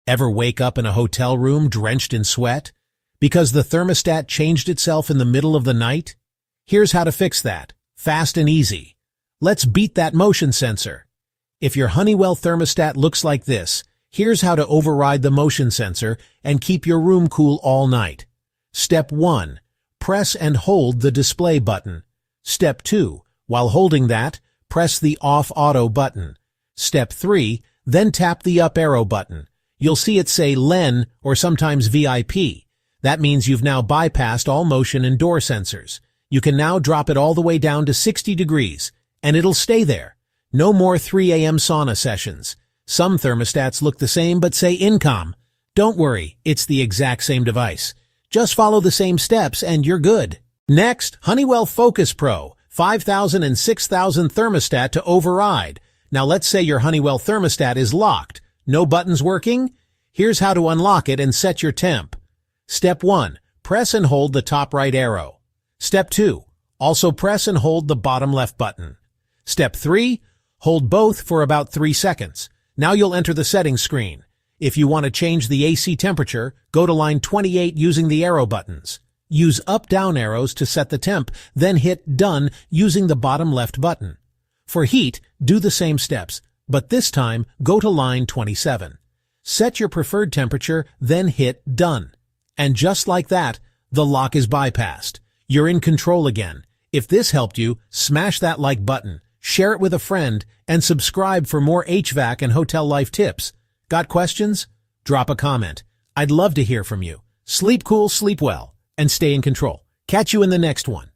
Ever wake up in a hotel room drenched in sweat? Because the thermostat changed itself in the middle of the night? Here's how to fix that. Fast and easy. Let's beat that motion sensor. If your Honeywell thermostat looks like this, here's how to override the motion sensor and keep your room cool all night. Step 1. Press and hold the display button. Step 2. While holding that, press the Off Auto button. Step 3. Then tap the Up Arrow button. You'll see it say LEN or sometimes VIP. That means you've now bypassed all motion and door sensors. You can now drop it all the way down to 60 degrees, and it'll stay there. No more 3 a.m. sauna sessions. Some thermostats look the same but say Incomm. Don't worry, it's the exact same device. Just follow the same steps and you're good. Next, Honeywell Focus Pro 5000 and 6000 thermostat to override. Now let's say your Honeywell thermostat is locked. No buttons working? Here's how to unlock it and set your temp. Step 1. Press and hold the top right arrow. Step 2. Also press and hold the bottom left button. Step 3. Hold both for about 3 seconds. Now you'll enter the settings screen. If you want to change the AC temperature, go to line 28 using the arrow buttons. Use up-down arrows to set the temp, then hit Done using the bottom left button. For heat, do the same steps, but this time go to line 27. Set your preferred temperature, then hit Done. And just like that, the lock is bypassed. You're in control again. If this helped you, smash that like button, share it with a friend, and subscribe for more HVAC and hotel life tips. Got questions? Drop a comment. I'd love to hear from you. Sleep cool, sleep well, and stay in control. Catch you in the next one.